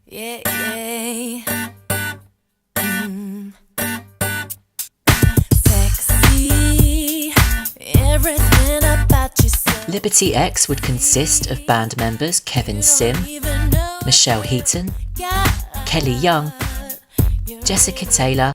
Yeah, yeah. Sexy, everything about you. Liberty X would consist of band members Kevin Sim, Michelle Heaton, Kelly Young, Jessica Taylor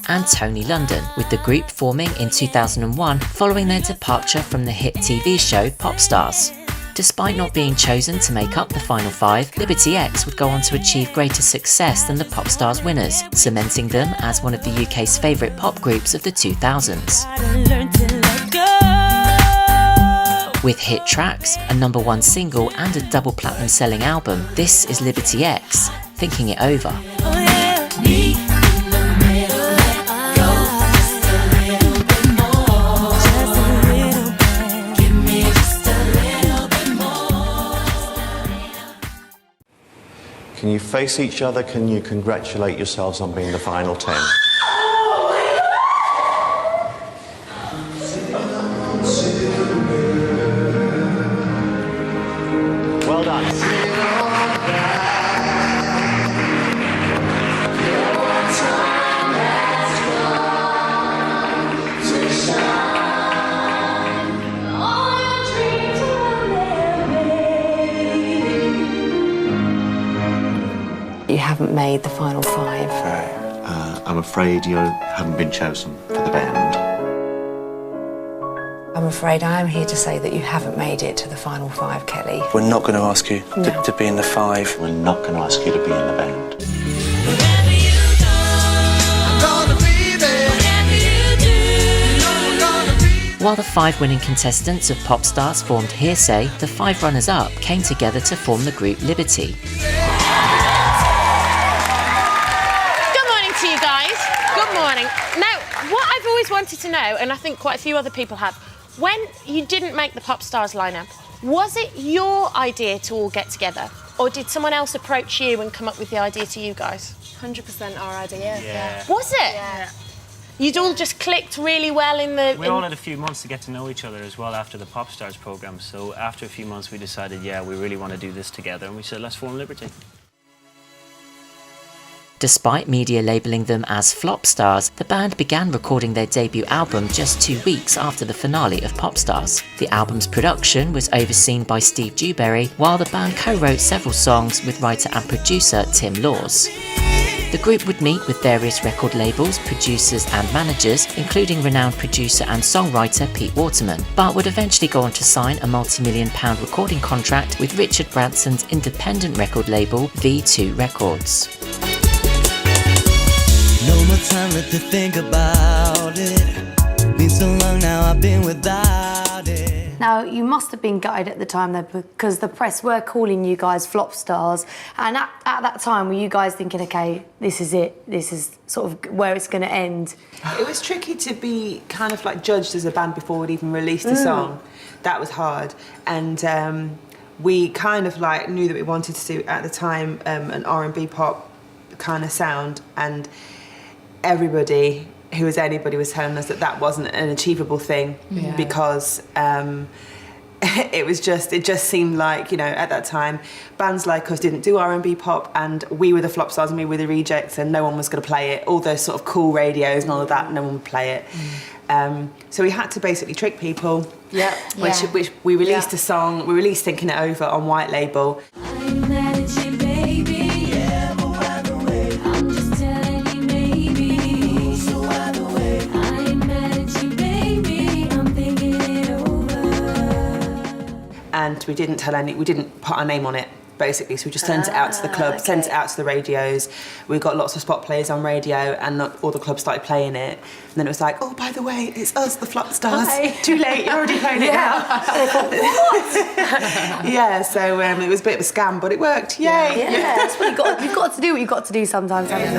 and Tony London, with the group forming in 2001 following their departure from the hit TV show Pop Stars. Despite not being chosen to make up the final five, Liberty X would go on to achieve greater success than the Pop Stars winners, cementing them as one of the UK's favourite pop groups of the 2000s. With hit tracks, a #1 single and a double platinum selling album, this is Liberty X, Thinking It Over. Can you face each other? Can you congratulate yourselves on being the final 10? Well done. You haven't made the final five. I'm afraid you haven't been chosen for the band. I'm afraid I am here to say that you haven't made it to the final five, Kelly. We're not going to ask you to be in the five. We're not going to ask you to be in the band. While the five winning contestants of Pop Stars formed Hearsay, the five runners-up came together to form the group Liberty. To you guys. Good morning. Now, what I've always wanted to know, and I think quite a few other people have, when you didn't make the Pop Stars lineup, was it your idea to all get together, or did someone else approach you and come up with the idea to you guys? 100% our idea. Yeah. Was it? Yeah. You'd all just clicked really well in the... We all had a few months to get to know each other as well after the Pop Stars programme, so after a few months we decided, yeah, we really want to do this together, and we said, let's form Liberty. Despite media labelling them as flop stars, the band began recording their debut album just 2 weeks after the finale of Pop Stars. The album's production was overseen by Steve Dewberry, while the band co-wrote several songs with writer and producer Tim Laws. The group would meet with various record labels, producers and managers, including renowned producer and songwriter Pete Waterman, but would eventually go on to sign a multi-million-pound recording contract with Richard Branson's independent record label V2 Records. No more time left to think about it. Been so long now I've been without it. Now, you must have been gutted at the time though, because the press were calling you guys flop stars. And at that time, were you guys thinking, okay, this is it, this is sort of where it's going to end? It was tricky to be kind of like judged as a band before we'd even released a song. That was hard. And we kind of like knew that we wanted to do, at the time, an R&B pop kind of sound. And everybody who was anybody was telling us that that wasn't an achievable thing because it just seemed like, you know, at that time bands like us didn't do R&B pop, and we were the flop stars and we were the rejects, and no one was going to play it. All those sort of cool radios and all of that, no one would play it. So we had to basically trick people. Which we released a song. We released Thinking It Over on white label. And we didn't put our name on it, basically, so we just sent it out to the clubs, sent it out to the radios. We got lots of spot players on radio, and not all the clubs started playing it. And then it was like, oh, by the way, it's us, the flop stars. Hi. Too late, you're already playing it now. What? Yeah, so it was a bit of a scam, but it worked. Yay! Yeah, that's what you've got to do what you've got to do sometimes, haven't you?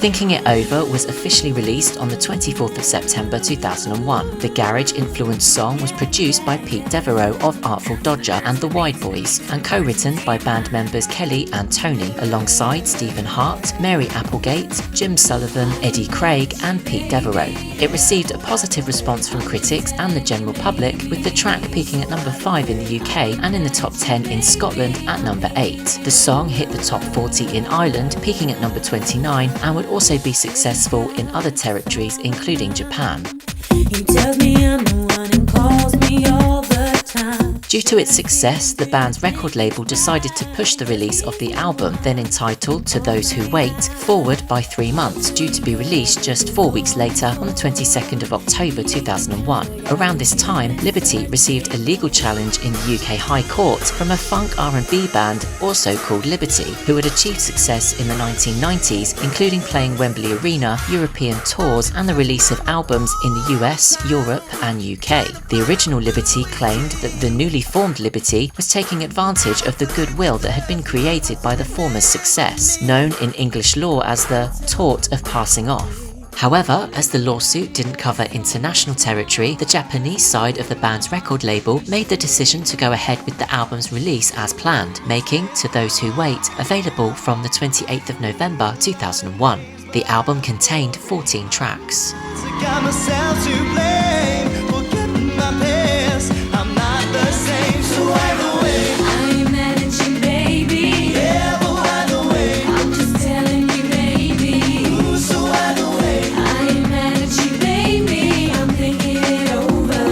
Thinking It Over was officially released on the 24th of September 2001. The garage-influenced song was produced by Pete Devereaux of Artful Dodger and the Wide Boys, and co-written by band members Kelly and Tony, alongside Stephen Hart, Mary Applegate, Jim Sullivan, Eddie Craig and Pete Devereaux. It received a positive response from critics and the general public, with the track peaking at number 5 in the UK and in the top 10 in Scotland at number 8. The song hit the top 40 in Ireland, peaking at number 29, and would also be successful in other territories, including Japan. He tells me I'm the one and calls me all the time. Due to its success, the band's record label decided to push the release of the album, then entitled To Those Who Wait, forward by 3 months, due to be released just 4 weeks later on the 22nd of October 2001. Around this time, Liberty received a legal challenge in the UK High Court from a funk R&B band also called Liberty, who had achieved success in the 1990s, including playing Wembley Arena, European tours and the release of albums in the US, Europe and UK. The original Liberty claimed that the newly formed Liberty was taking advantage of the goodwill that had been created by the former's success, known in English law as the tort of passing off. However, as the lawsuit didn't cover international territory, the Japanese side of the band's record label made the decision to go ahead with the album's release as planned, making To Those Who Wait available from the 28th of November 2001. The album contained 14 tracks. Got myself to blame for getting my past. I'm not the same, so either way, I ain't mad at you, baby. yeah, but either way, I'm just telling you, baby. ooh, so either way, I ain't mad at you, baby. I'm thinking it over.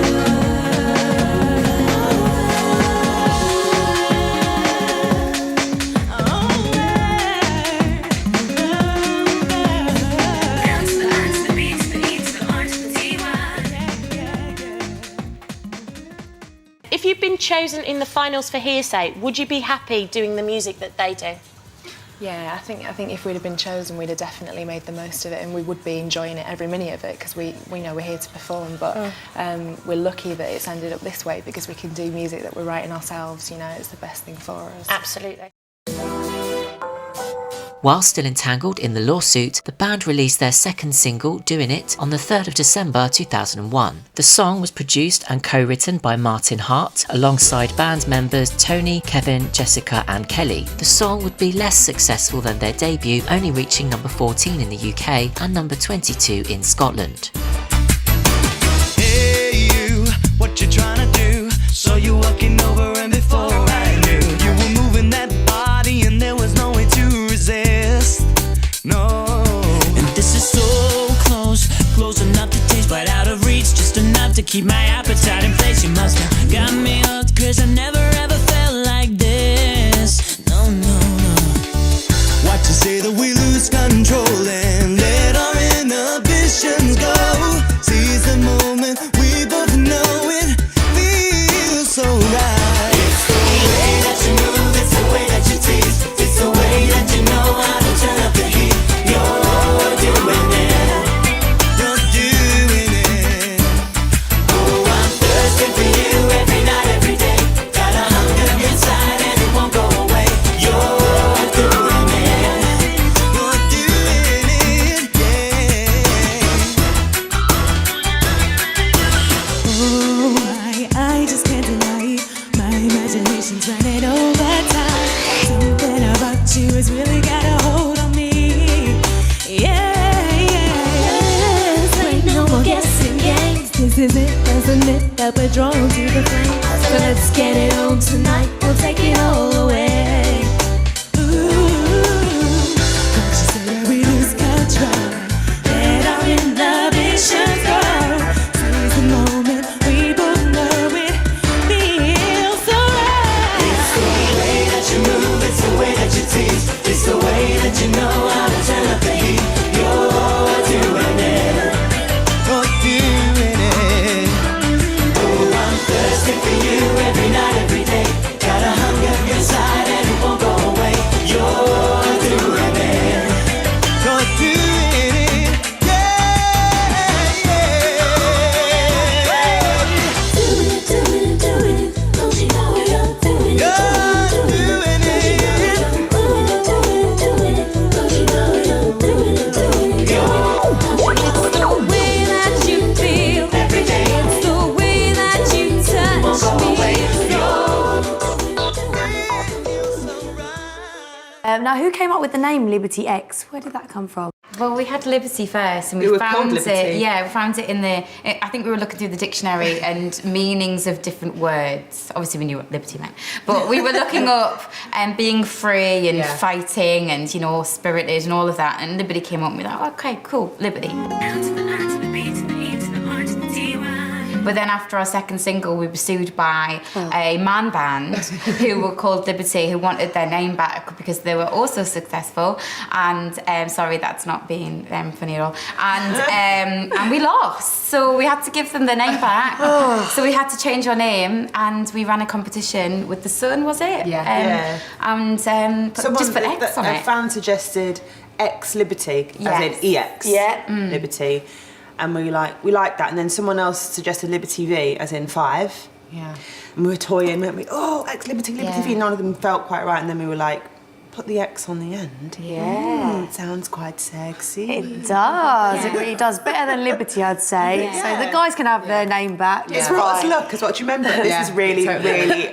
If you've been chosen in the finals for Hearsay, would you be happy doing the music that they do? Yeah, I think if we'd have been chosen, we'd have definitely made the most of it, and we would be enjoying it every minute of it, because we know we're here to perform. But we're lucky that it's ended up this way, because we can do music that we're writing ourselves. You know, it's the best thing for us. Absolutely. While still entangled in the lawsuit, the band released their second single, Doing It, on the 3rd of December 2001. The song was produced and co-written by Martin Hart, alongside band members Tony, Kevin, Jessica and Kelly. The song would be less successful than their debut, only reaching number 14 in the UK and number 22 in Scotland. hey you, what you trying to do? So you walking over and before I knew you were moving that body and there was no way to resist, no. And this is so close, close enough to taste, but out of reach, just enough to keep my appetite in place. You must have got me hooked, 'cause I never ever felt like this. No, no, no. What you say that we lose control and let our inhibitions go? Seize the moment, we both know it feels so right. It's the way that you move, it's the way that you tease, it's the way that you know how to turn up the heat. You're doing it, you're doing it. Oh, I'm thirsty for you every night, every day. Got a hunger inside and it won't go away. You're doing it, you're doing it, yeah. Oh, I just can't deny it. My imagination's running overtime. Something about you has really got a hold on me. Yeah, yeah. There ain't no more guessing games. This is it, isn't it? That we're drawn to the flame. So let's get it on tonight. We'll take it all away. Ooh, don't you say that we lose control. Let our inhibitions go. Seize the moment, we both know it feels so right. It's the way that you move, it's the way that you tease, it's the way that you know how to turn up the heat. You're doing it, you're doing it. Oh, I'm thirsty for you every night, every day. Got a hunger inside and it won't go away. You're doing it, you're doing it, yeah, yeah. Doing it, don't you know it? You're doing it, You're doing it. doing it, don't you know it? You're doing it. Now, who came up with the name Liberty X? Where did that come from? Well, we had Liberty first, and we found it. Yeah, we found it in the. I think we were looking through the dictionary and meanings of different words. Obviously, we knew what liberty meant, but we were looking up being free and fighting and, you know, spirited and all of that. And Liberty came up with that. Okay, cool, Liberty. But then after our second single, we were sued by a man band who were called Liberty, who wanted their name back because they were also successful. And sorry, that's not being funny at all. And we lost, so we had to give them their name back. So we had to change our name, and we ran a competition with The Sun, was it? Yeah. And just put X on it. A fan suggested X Liberty, as in EX. Liberty. And we like that, and then someone else suggested Liberty V, as in 5. Yeah. And we were toying, weren't we? Oh, X Liberty V. None of them felt quite right, and then we were like, put the X on the end. Yeah. It sounds quite sexy. It does. It really does. Better than Liberty, I'd say. Yeah. So the guys can have their name back. It's brought us luck, because what do you remember? This is really, really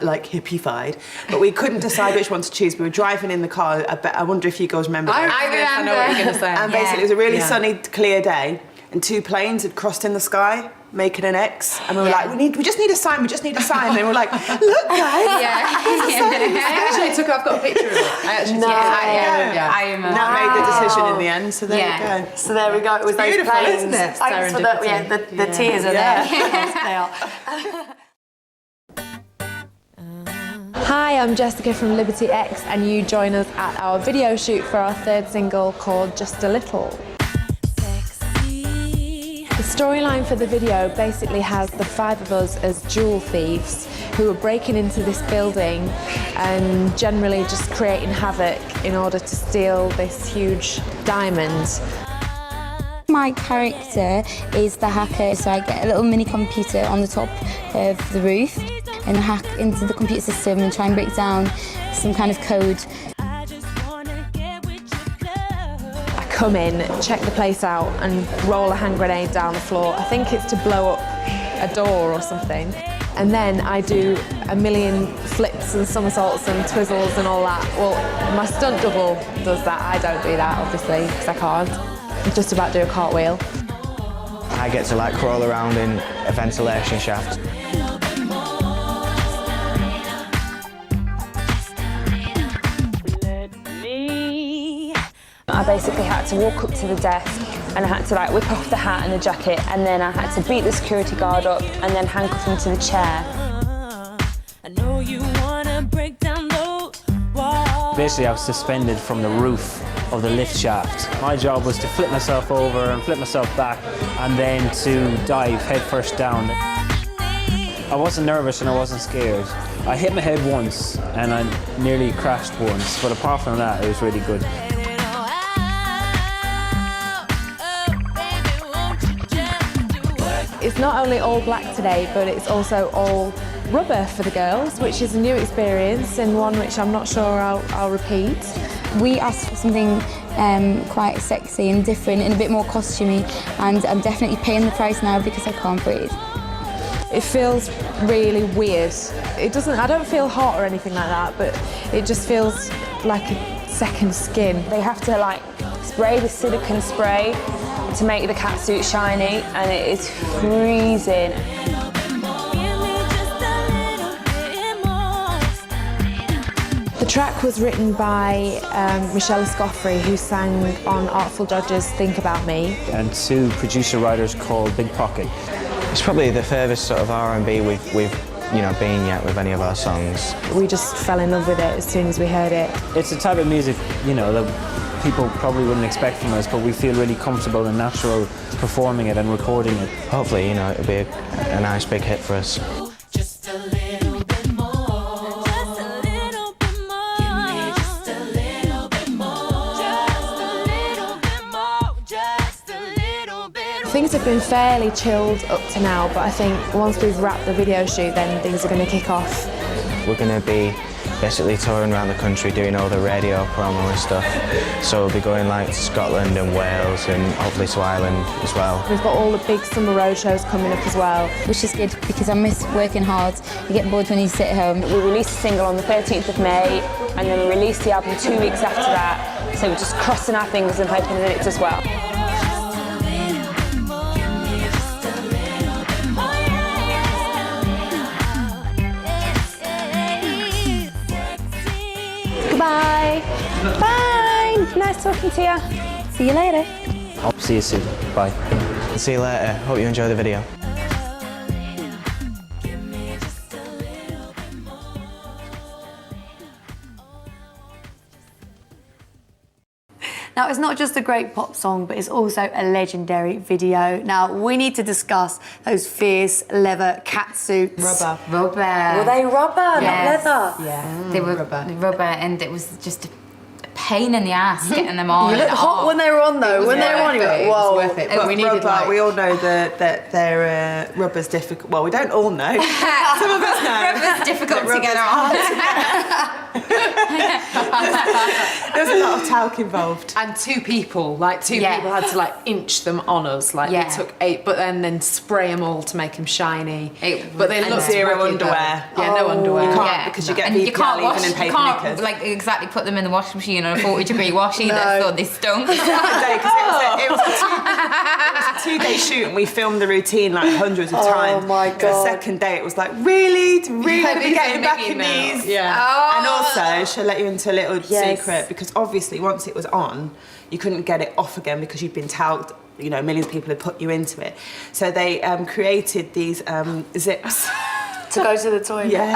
like hippified, but we couldn't decide which one to choose. We were driving in the car. I wonder if you girls remember. I remember. I know what you're going to say. And basically, it was a really sunny, clear day, and 2 planes had crossed in the sky, making an X, and we were like, we just need a sign. And we were like, look, guys. I actually I've got a picture of it. I actually took it. I remember. That made the decision in the end. So there we go. So there we go. It was those beautiful, planes. isn't it? Thanks for the tears are there. Yes, they are. Hi, I'm Jessica from Liberty X, and you join us at our video shoot for our 3rd single called Just a Little. The storyline for the video basically has the 5 of us as jewel thieves who are breaking into this building and generally just creating havoc in order to steal this huge diamond. My character is the hacker, so I get a little mini computer on the top of the roof and hack into the computer system and try and break down some kind of code. I come in, check the place out and roll a hand grenade down the floor. I think it's to blow up a door or something. And then I do a million flips and somersaults and twizzles and all that. Well, my stunt double does that. I don't do that, obviously, because I can't. I just about do a cartwheel. I get to like crawl around in a ventilation shaft. I basically had to walk up to the desk and I had to like whip off the hat and the jacket, and then I had to beat the security guard up and then handcuff him to the chair. Basically, I was suspended from the roof of the lift shaft. My job was to flip myself over and flip myself back and then to dive headfirst down. I wasn't nervous and I wasn't scared. I hit my head once and I nearly crashed once, but apart from that, it was really good. It's not only all black today, but it's also all rubber for the girls, which is a new experience and one which I'm not sure I'll repeat. We asked for something quite sexy and different and a bit more costumey, and I'm definitely paying the price now because I can't breathe. It feels really weird. I don't feel hot or anything like that, but it just feels like a second skin. They have to like spray the silicone spray to make the catsuit shiny, and it is freezing. The track was written by Michelle Escoffrey, who sang on Artful Dodger's Think About Me. And 2 producer-writers called Big Pocket. It's probably the furthest sort of R&B we've been yet with any of our songs. We just fell in love with it as soon as we heard it. It's a type of music, that people probably wouldn't expect from us, but we feel really comfortable and natural performing it and recording it. Hopefully, it'll be a nice big hit for us. Things have been fairly chilled up to now, but I think once we've wrapped the video shoot, then things are going to kick off. We're going to be basically touring around the country doing all the radio promo and stuff. So we'll be going like to Scotland and Wales and hopefully to Ireland as well. We've got all the big summer road shows coming up as well. Which is good because I miss working hard. You get bored when you sit at home. We released a single on the 13th of May and then we released the album 2 weeks after that. So we're just crossing our fingers and hoping that it does well. Goodbye. Bye. Nice talking to you. See you later. I'll see you soon. Bye. See you later. Hope you enjoy the video. Now, it's not just a great pop song, but it's also a legendary video. Now, we need to discuss those fierce leather catsuits. Rubber. Rubber. Were they rubber, Yes. not leather? Yeah. They were rubber, and it was just a pain in the ass getting them on. You looked hot when they were on, though. When they were on, you went, whoa. It was worth it. But we needed, rubber, we all know that their rubber's difficult. Well, we don't all know. Some of us know. Rubber's difficult to get on. There's a lot of talc involved. And two people had to like inch them on us. Like it took 8, but then spray them all to make them shiny. But they look zero underwear. Yeah, no underwear. You can't because you get and you can't VPL wash, even in paper you can't knickers. like exactly put them in the washing machine on a 40-degree wash either, so they stunk. It was a 2-day shoot and we filmed the routine like hundreds of times. Oh my God. The second day it was like, really going to be getting back in these? Yeah. And also, she'll let you into a little secret because obviously once it was on, you couldn't get it off again because you'd been tagged. You know, millions of people had put you into it. So they created these zips. To go to the toilet. Yeah.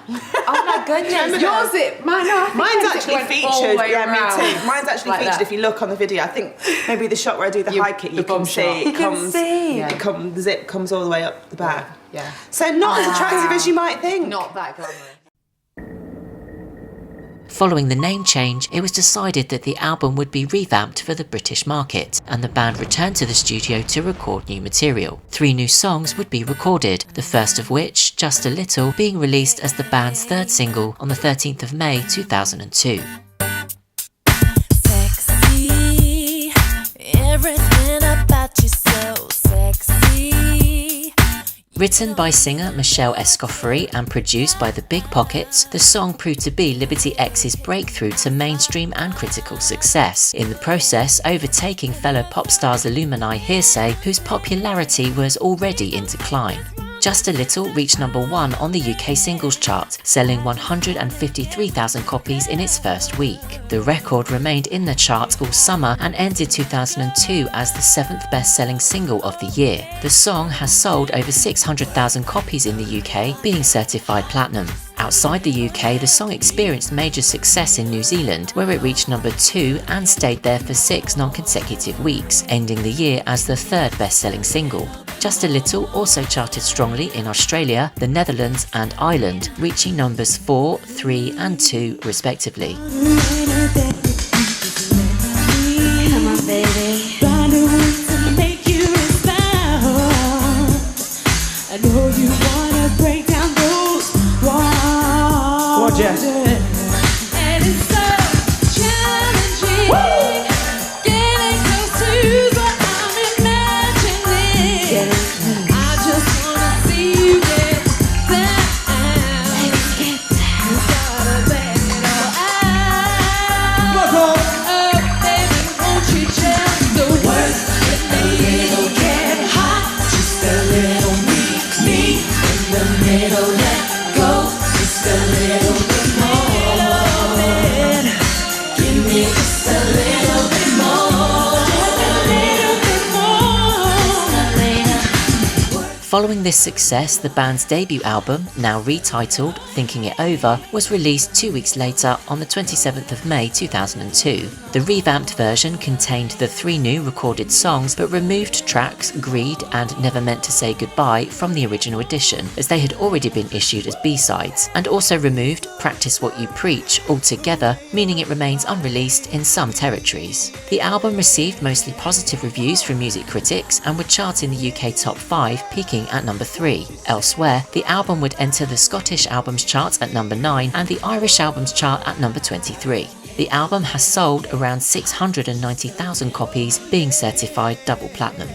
Oh my goodness. Yours it? Mine's actually featured. Yeah, me too. Mine's actually Like featured. that. If you look on the video, I think maybe the shot where I do the high kick, you can see. The zip comes all the way up the back. Yeah. So not as attractive as you might think. Not that glamorous. Following the name change, it was decided that the album would be revamped for the British market, and the band returned to the studio to record new material. 3 new songs would be recorded, the first of which, Just a Little, being released as the band's 3rd single on the 13th of May 2002. Sexy, everything about you so sexy. Written by singer Michelle Escoffery and produced by the Big Pockets, the song proved to be Liberty X's breakthrough to mainstream and critical success, in the process overtaking fellow pop stars Illuminati Hearsay, whose popularity was already in decline. Just a Little reached #1 on the UK singles chart, selling 153,000 copies in its first week. The record remained in the chart all summer and ended 2002 as the 7th best-selling single of the year. The song has sold over 600,000 copies in the UK, being certified platinum. Outside the UK, the song experienced major success in New Zealand, where it reached #2 and stayed there for 6 non-consecutive weeks, ending the year as the 3rd best-selling single. Just a Little also charted strongly in Australia, the Netherlands and Ireland, reaching numbers 4, 3 and 2 respectively. Come on, baby. Find a way to make you smile. I know you wanna break down those walls. Come on, Jess. And it's so challenging. Getting close to what I'm imagining. I just wanna see you get down. You gotta let it all out. Oh, baby, won't you just work with me? A little get hot, just a little me in the middle. Let go, just a little bit more. Give me just a little bit more. Just a little bit more. Following this success, the band's debut album, now retitled Thinking It Over, was released 2 weeks later on the 27th of May 2002. The revamped version contained the 3 new recorded songs but removed tracks Greed and Never Meant to Say Goodbye from the original edition, as they had already been issued as B-sides, and also removed Practice What You Preach altogether, meaning it remains unreleased in some territories. The album received mostly positive reviews from music critics and would chart in the UK top 5, peaking peaking at number 3. Elsewhere, the album would enter the Scottish Albums Chart at number 9 and the Irish Albums Chart at number 23. The album has sold around 690,000 copies, being certified double platinum.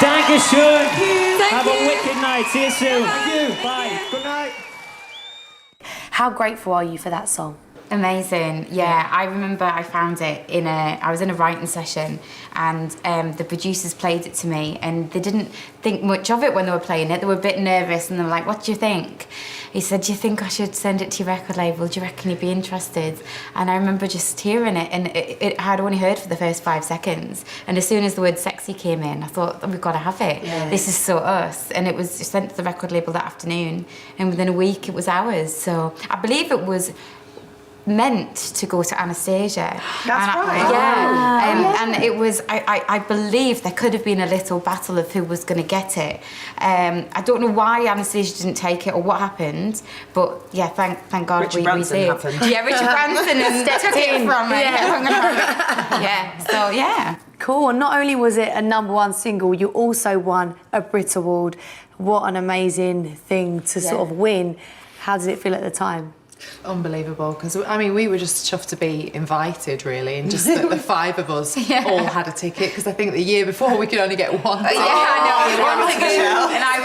Dankeschön. Have a wicked night. See you soon. Thank you. Bye. Good night. How grateful are you for that song? Amazing, yeah. I remember I found it I was in a writing session, and the producers played it to me, and they didn't think much of it when they were playing it. They were a bit nervous, and they were like, "What do you think?" He said, "Do you think I should send it to your record label? Do you reckon you'd be interested?" And I remember just hearing it, and I had only heard for the first 5 seconds, and as soon as the word sexy came in, I thought, we've got to have it. Yeah. This is so us. And it was sent to the record label that afternoon, and within a week it was ours. So I believe it was meant to go to Anastasia. That's right. Yeah. And it was, I believe there could have been a little battle of who was going to get it. I don't know why Anastasia didn't take it or what happened, but yeah, thank God Richard we Branson did. happened. Yeah, Richard Branson took it from me. Yeah. Yeah, so yeah. Cool. And not only was it a #1 single, you also won a Brit Award. What an amazing thing to sort of win. How did it feel at the time? Unbelievable, because I mean we were just chuffed to be invited, really, and just that the 5 of us all had a ticket, because I think the year before we could only get one. Yeah, I know. One ticket, and I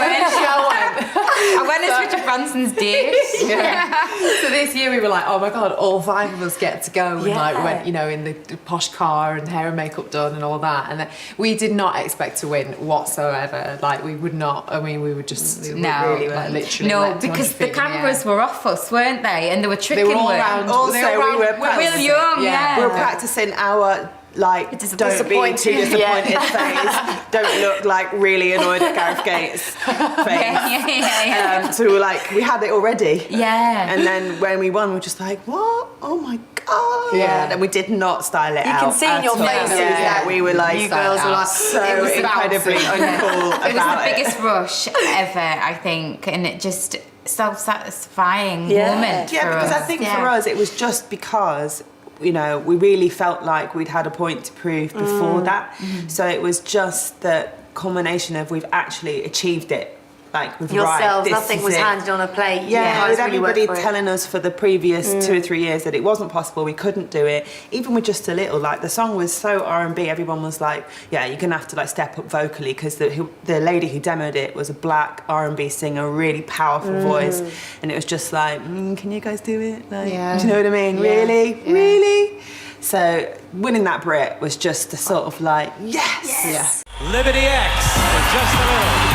went as Richard Branson's date. Yeah. So this year we were like, oh my God, all 5 of us get to go, and like went, you know, in the posh car and hair and makeup done and all that, and we did not expect to win whatsoever. Like we would not. I mean, we were just really like, literally. No, because the cameras were off us, weren't they? And they were tricking. They were all around. Also, we were Will Young. Yeah. We were practicing our don't be too disappointed face. Don't look like really annoyed at Gareth Gates face. So we were like, we had it already. Yeah. And then when we won, we were just like, what? Oh my God. Yeah. And we did not style it out. You can see in your faces that we were like, you girls were like so incredibly uncool about it. It was the biggest rush ever, I think, and it just self-satisfying moment for us. Yeah, because I think for us it was just because, you know, we really felt like we'd had a point to prove before that. So it was just the culmination of we've actually achieved it. Like with yourselves, nothing was handed on a plate. Yeah, with everybody telling us for the previous 2 or 3 years that it wasn't possible, we couldn't do it. Even with just a little, like the song was so R&B, everyone was like, yeah, you're gonna have to like step up vocally, because the lady who demoed it was a black R&B singer, really powerful voice, and it was just like, can you guys do it? Like, do you know what I mean? Really? So winning that Brit was just a sort of like, yes. Liberty X, just a little.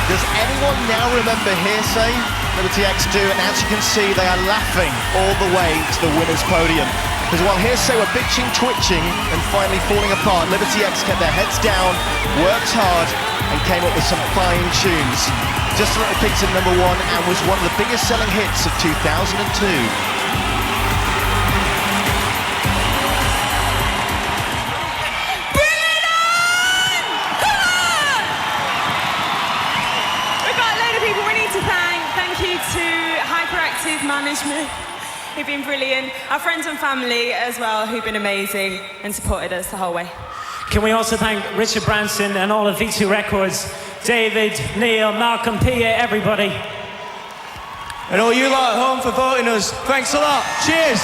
Does anyone now remember Hearsay? Liberty X do, and as you can see, they are laughing all the way to the winner's podium. Because while Hearsay were bitching, twitching, and finally falling apart, Liberty X kept their heads down, worked hard, and came up with some fine tunes. Just a Little peaked at #1 and was one of the biggest selling hits of 2002. Management, who've been brilliant, our friends and family as well, who've been amazing and supported us the whole way. Can we also thank Richard Branson and all of V2 Records, David, Neil, Malcolm, Pia, everybody. And all you lot at home for voting us, thanks a lot. Cheers.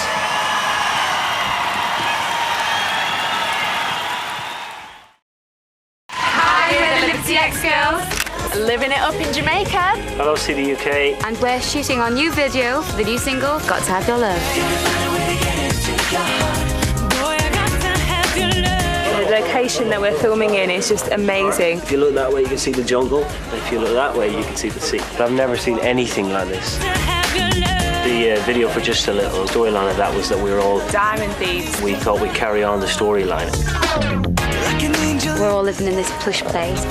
Hi, we're the Liberty X girls. Living it up in Jamaica. Hello, CD UK. And we're shooting our new video for the new single, Got to Have Your Love. Boy, I got location that we're filming in is just amazing. If you look that way, you can see the jungle. If you look that way, you can see the sea. But I've never seen anything like this. The video for Just a Little storyline of that was that we were all diamond thieves. We thought we'd carry on the storyline. We're all living in this plush place.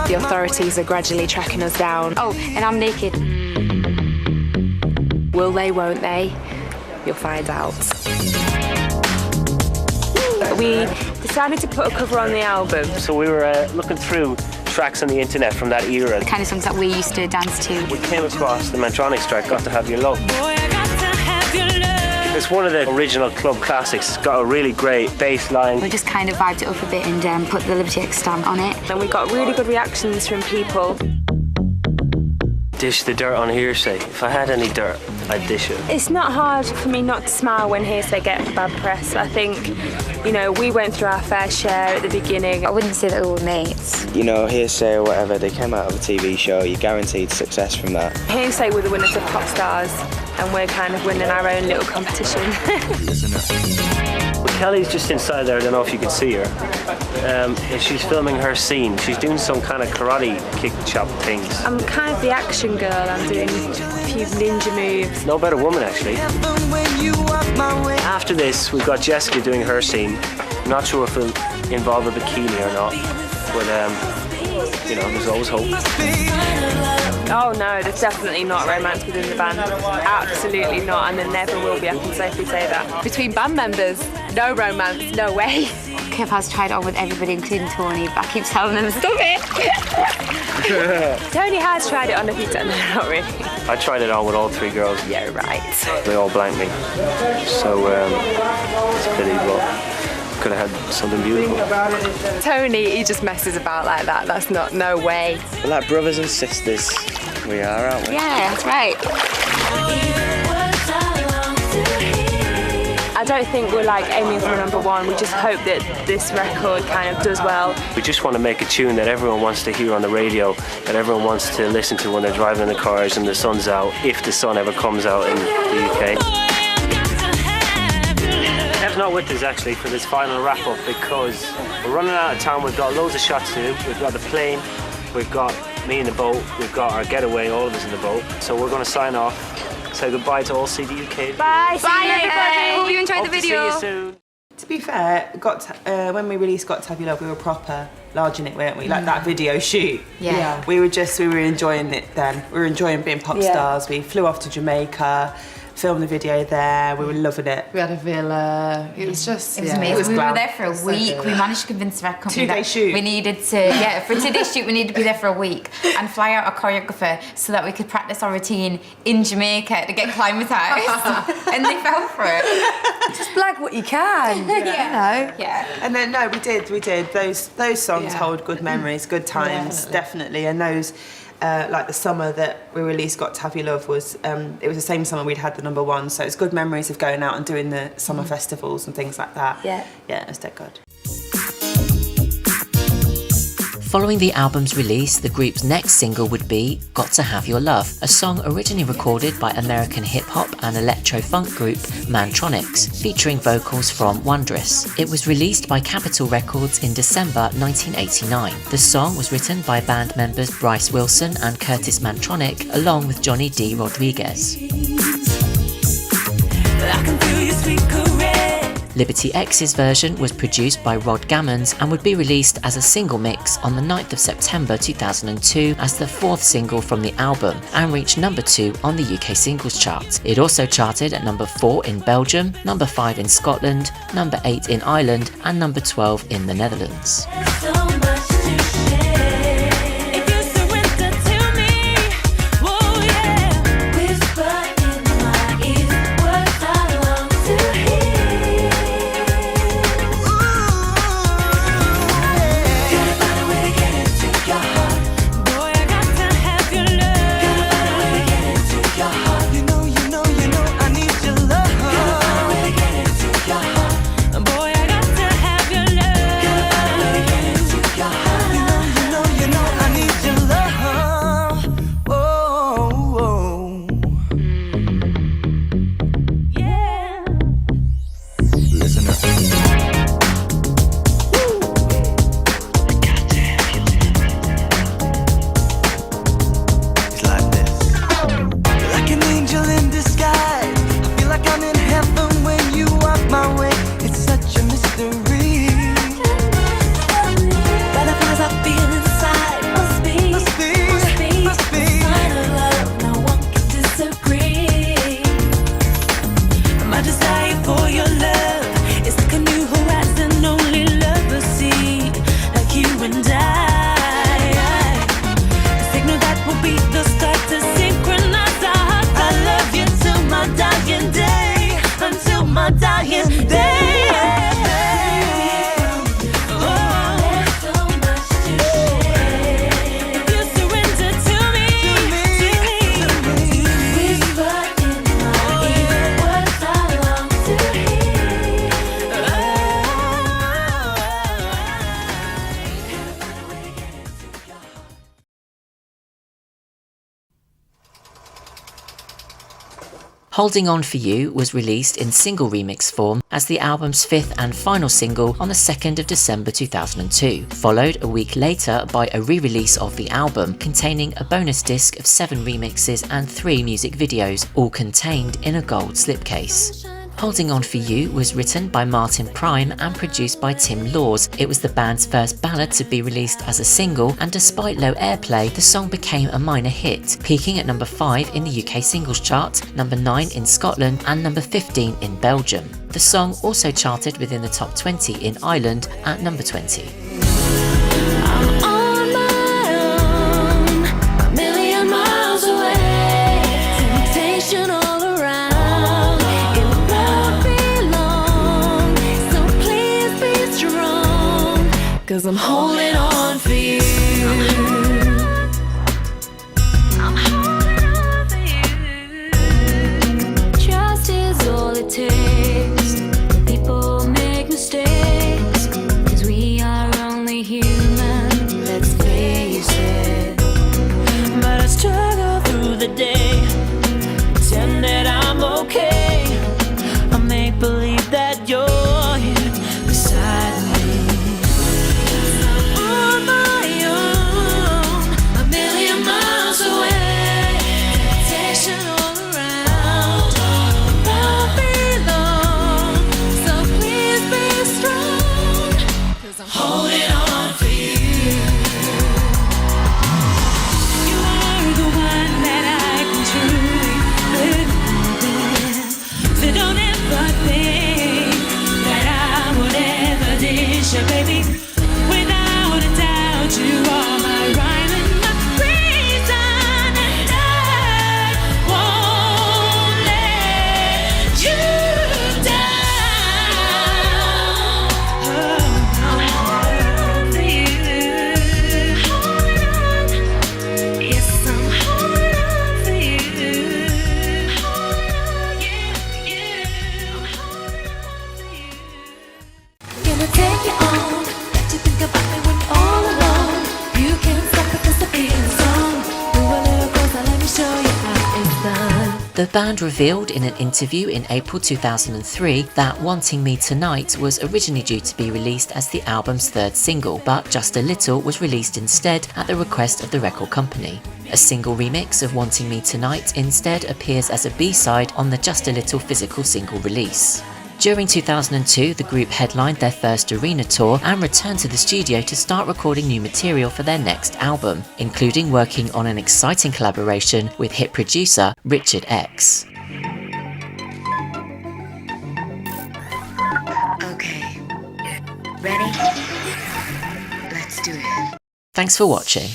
The authorities are gradually tracking us down. Oh, and I'm naked. Will they, won't they? You'll find out. We decided to put a cover on the album. So we were looking through tracks on the internet from that era. The kind of songs that we used to dance to. We came across the Mantronics track, Got to Have Your Love. It's one of the original club classics. It's got a really great bass line. We just kind of vibed it up a bit and put the Liberty X stamp on it. And we got really good reactions from people. Dish the dirt on Hearsay. If I had any dirt, I'd dish it. It's not hard for me not to smile when Hearsay get bad press. I think, you know, we went through our fair share at the beginning. I wouldn't say that we were mates. You know, Hearsay or whatever, they came out of a TV show, you're guaranteed success from that. Hearsay were the winners of Pop Stars, and we're kind of winning our own little competition. Well, Kelly's just inside there, I don't know if you can see her. She's filming her scene. She's doing some kind of karate kick chop things. I'm kind of the action girl. I'm doing a few ninja moves. No better woman, actually. After this, we've got Jessica doing her scene. I'm not sure if it'll involve a bikini or not, but you know, there's always hope. Oh no, there's definitely not romance within the band. Absolutely not, and there never will be, I can safely say that. Between band members, no romance, no way. Kev has tried it on with everybody, including Tony, but I keep telling them, stop it! Tony has tried it on a few times, no, not really. I tried it on with all 3 girls. Yeah, right. They all blanked me. So, it's a pity, but could have had something beautiful. Tony, he just messes about like that. That's not, no way. We're like brothers and sisters. We are, aren't we? Yeah, that's right. I don't think we're like aiming for number 1. We just hope that this record kind of does well. We just want to make a tune that everyone wants to hear on the radio, that everyone wants to listen to when they're driving in the cars and the sun's out, if the sun ever comes out in the UK. Kev's not with us actually for this final wrap-up because we're running out of time. We've got loads of shots to do. We've got the plane, we've got me in the boat, we've got our getaway, all of us in the boat. So we're going to sign off, say goodbye to all CD UK. Bye, bye everybody. Hope you enjoyed Hope the video. To see you soon. To be fair, when we released Got to Have Your Love, we were proper large in it, weren't we? Like that video shoot. Yeah. We were enjoying it then. We were enjoying being pop stars. We flew off to Jamaica, filmed the video there. We were loving it. We had a villa. It was just. It was amazing. We were there for a week. We managed to convince the record company that we needed to, for today's shoot, we needed to be there for a week and fly out a choreographer so that we could practice our routine in Jamaica to get climatised. And they fell for it. Just blag what you can. You know. Yeah. And then we did. Those songs hold good memories, good times, definitely. And those. Like the summer that we released Got to Have Your Love was it was the same summer we'd had the number 1, so it's good memories of going out and doing the summer festivals and things like that. Yeah, it's dead good. Following the album's release, the group's next single would be Got to Have Your Love, a song originally recorded by American hip-hop and electro-funk group Mantronics, featuring vocals from Wondrous. It was released by Capitol Records in December 1989. The song was written by band members Bryce Wilson and Curtis Mantronic, along with Johnny D. Rodriguez. Liberty X's version was produced by Rod Gammons and would be released as a single mix on the 9th of September 2002 as the 4th single from the album and reached number 2 on the UK singles chart. It also charted at number 4 in Belgium, number 5 in Scotland, number 8 in Ireland and number 12 in the Netherlands. Holding On For You was released in single remix form as the album's fifth and final single on the 2nd of December 2002, followed a week later by a re-release of the album containing a bonus disc of 7 remixes and 3 music videos, all contained in a gold slipcase. Holding On For You was written by Martin Prime and produced by Tim Laws. It was the band's first ballad to be released as a single, and despite low airplay, the song became a minor hit, peaking at number 5 in the UK singles chart, number 9 in Scotland and number 15 in Belgium. The song also charted within the top 20 in Ireland at number 20. Cause I'm holding on for you. I'm holding on for you. Trust is all it takes. People make mistakes. Cause we are only human, let's face it. But I struggle through the day, pretend that I'm okay. I make believe that you're here beside me. Baby, without a doubt, you are my rhyme and my reason, and I won't let you down. I'm holding on for you. Holding on. Yes, I'm holding on for you. Holding on, yeah. I'm holding on for you. Gonna take you on. Let you think about me when you're all alone. You can't stop it 'cause the feeling's on. Move a little closer, let me show you how it's done. The band revealed in an interview in April 2003 that Wanting Me Tonight was originally due to be released as the album's 3rd single, but Just a Little was released instead at the request of the record company. A single remix of Wanting Me Tonight instead appears as a B-side on the Just a Little physical single release. During 2002, the group headlined their first arena tour and returned to the studio to start recording new material for their next album, including working on an exciting collaboration with hit producer Richard X. Okay, ready? Let's do it. Thanks for watching.